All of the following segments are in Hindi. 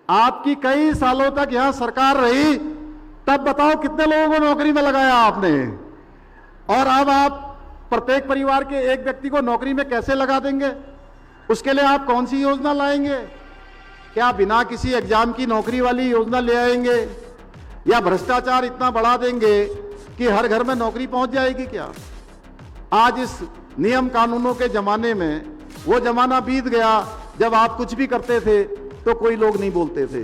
आपकी कई सालों तक यहां सरकार रही, तब बताओ कितने लोगों को नौकरी में लगाया आपने। और अब आप प्रत्येक परिवार के एक व्यक्ति को नौकरी में कैसे लगा देंगे? उसके लिए आप कौन सी योजना लाएंगे? क्या बिना किसी एग्जाम की नौकरी वाली योजना ले आएंगे, या भ्रष्टाचार इतना बढ़ा देंगे कि हर घर में नौकरी पहुंच जाएगी क्या? आज इस नियम कानूनों के जमाने में वो जमाना बीत गया जब आप कुछ भी करते थे तो कोई लोग नहीं बोलते थे।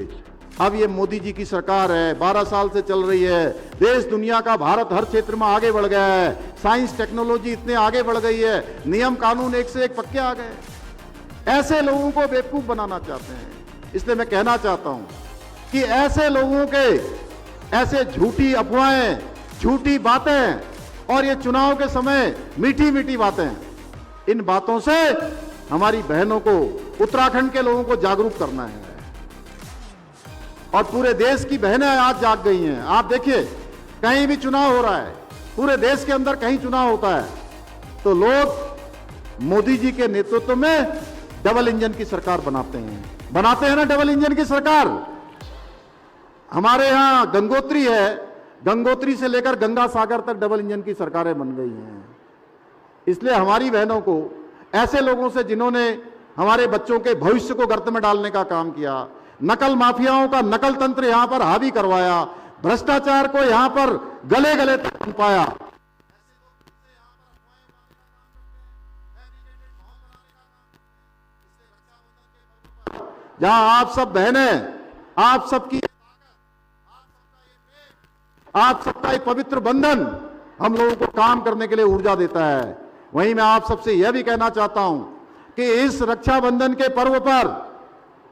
अब ये मोदी जी की सरकार है, 12 साल से चल रही है। देश दुनिया का, भारत हर क्षेत्र में आगे बढ़ गया है। साइंस टेक्नोलॉजी इतने आगे बढ़ गई है, नियम कानून एक से एक पक्के आ गए। ऐसे लोगों को बेवकूफ बनाना चाहते हैं। इसलिए मैं कहना चाहता हूं कि ऐसे लोगों के ऐसे झूठी अफवाहें, झूठी बातें और ये चुनाव के समय मीठी मीठी बातें, इन बातों से हमारी बहनों को, उत्तराखंड के लोगों को जागरूक करना है। और पूरे देश की बहनें आज जाग गई हैं। आप देखिए, कहीं भी चुनाव हो रहा है, पूरे देश के अंदर कहीं चुनाव होता है तो लोग मोदी जी के नेतृत्व में डबल इंजन की सरकार बनाते हैं ना, डबल इंजन की सरकार। हमारे यहां गंगोत्री है, गंगोत्री से लेकर गंगा सागर तक डबल इंजन की सरकारें बन गई हैं। इसलिए हमारी बहनों को ऐसे लोगों से, जिन्होंने हमारे बच्चों के भविष्य को गर्त में डालने का काम किया, नकल माफियाओं का नकल तंत्र यहां पर हावी करवाया, भ्रष्टाचार को यहां पर गले गले तक पहुंचाया, जहां आप सब बहनें, आप सबकी, आप सबका एक पवित्र बंधन हम लोगों को काम करने के लिए ऊर्जा देता है। वहीं मैं आप सबसे यह भी कहना चाहता हूं कि इस रक्षाबंधन के पर्व पर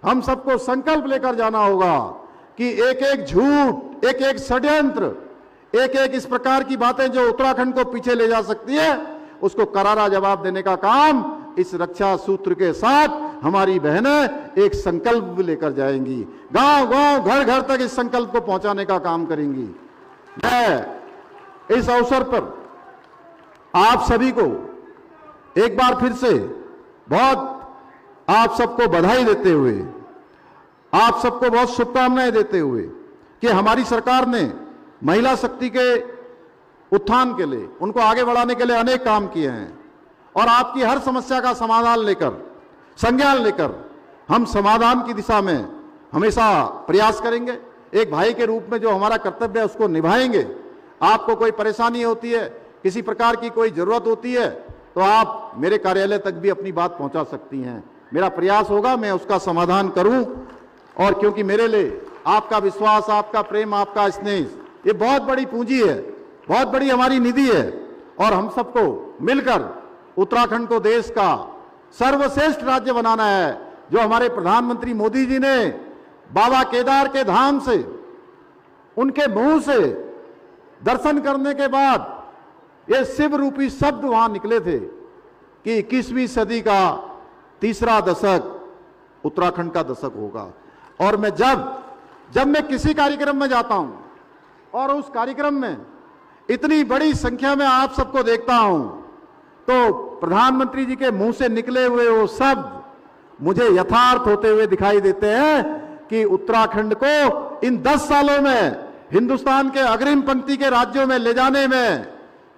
हम सबको संकल्प लेकर जाना होगा कि एक एक झूठ, एक एक षड्यंत्र, एक एक इस प्रकार की बातें जो उत्तराखंड को पीछे ले जा सकती है, उसको करारा जवाब देने का काम इस रक्षा सूत्र के साथ हमारी बहनें एक संकल्प लेकर जाएंगी। गांव गांव, घर घर तक इस संकल्प को पहुंचाने का काम करेंगी। मैं इस अवसर पर आप सभी को एक बार फिर से बहुत आप सबको बधाई देते हुए, आप सबको बहुत शुभकामनाएं देते हुए कि हमारी सरकार ने महिला शक्ति के उत्थान के लिए, उनको आगे बढ़ाने के लिए अनेक काम किए हैं। और आपकी हर समस्या का समाधान लेकर, संज्ञान लेकर हम समाधान की दिशा में हमेशा प्रयास करेंगे। एक भाई के रूप में जो हमारा कर्तव्य है उसको निभाएंगे। आपको कोई परेशानी होती है, किसी प्रकार की कोई जरूरत होती है, तो आप मेरे कार्यालय तक भी अपनी बात पहुंचा सकती हैं। मेरा प्रयास होगा मैं उसका समाधान करूं। और क्योंकि मेरे लिए आपका विश्वास, आपका प्रेम, आपका स्नेह, ये बहुत बड़ी पूंजी है, बहुत बड़ी हमारी निधि है। और हम सबको मिलकर उत्तराखंड को देश का सर्वश्रेष्ठ राज्य बनाना है। जो हमारे प्रधानमंत्री मोदी जी ने बाबा केदार के धाम से, उनके मुंह से दर्शन करने के बाद ये शिव रूपी शब्द वहां निकले थे कि 21वीं सदी का तीसरा दशक उत्तराखंड का दशक होगा। और मैं जब मैं किसी कार्यक्रम में जाता हूं और उस कार्यक्रम में इतनी बड़ी संख्या में आप सबको देखता हूं, तो प्रधानमंत्री जी के मुंह से निकले हुए वो शब्द मुझे यथार्थ होते हुए दिखाई देते हैं कि उत्तराखंड को इन 10 सालों में हिंदुस्तान के अग्रिम पंक्ति के राज्यों में ले जाने में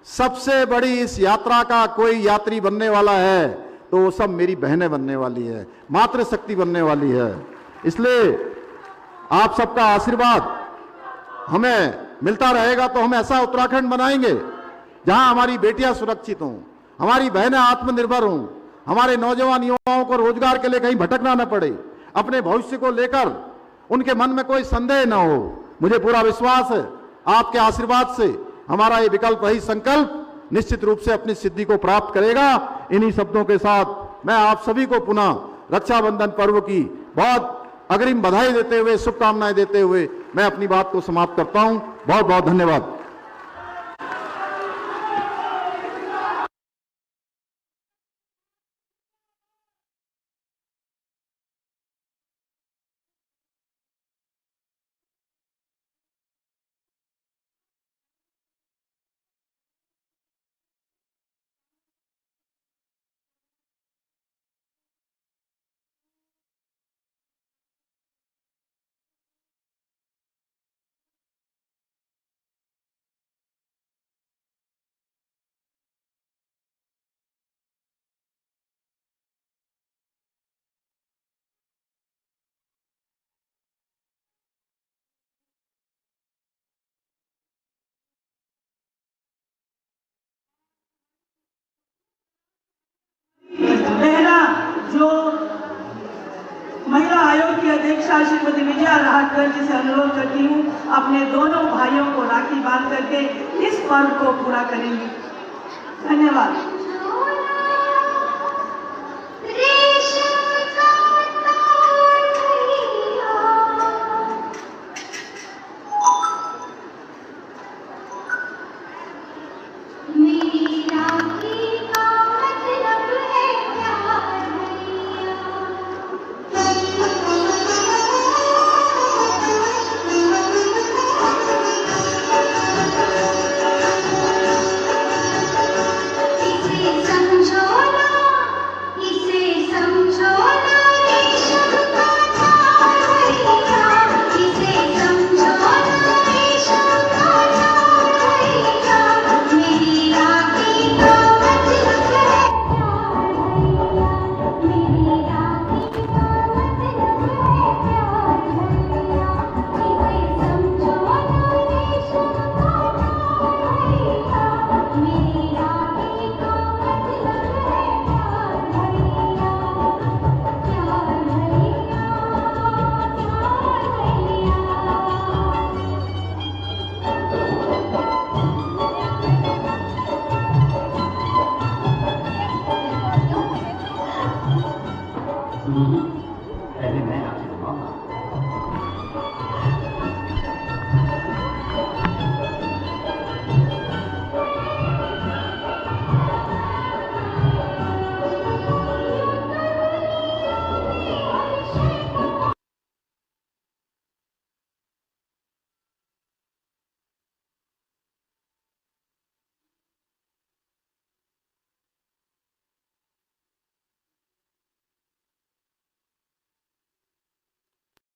सबसे बड़ी इस यात्रा का कोई यात्री बनने वाला है तो वो सब मेरी बहनें बनने वाली है, मातृशक्ति बनने वाली है। इसलिए आप सबका आशीर्वाद हमें मिलता रहेगा तो हम ऐसा उत्तराखंड बनाएंगे जहां हमारी बेटियां सुरक्षित हों, हमारी बहनें आत्मनिर्भर हों, हमारे नौजवान युवाओं को रोजगार के लिए कहीं भटकना न पड़े, अपने भविष्य को लेकर उनके मन में कोई संदेह न हो। मुझे पूरा विश्वास है आपके आशीर्वाद से हमारा ये विकल्प रही संकल्प निश्चित रूप से अपनी सिद्धि को प्राप्त करेगा। इन्हीं शब्दों के साथ मैं आप सभी को पुनः रक्षाबंधन पर्व की बहुत अग्रिम बधाई देते हुए, शुभकामनाएं देते हुए मैं अपनी बात को समाप्त करता हूं। बहुत बहुत धन्यवाद। मेरा जो महिला आयोग की अध्यक्षा श्रीमती विजया राहटकर जी से अनुरोध करती हूँ, अपने दोनों भाइयों को राखी बांध करके इस पर्व को पूरा करेंगे। धन्यवाद।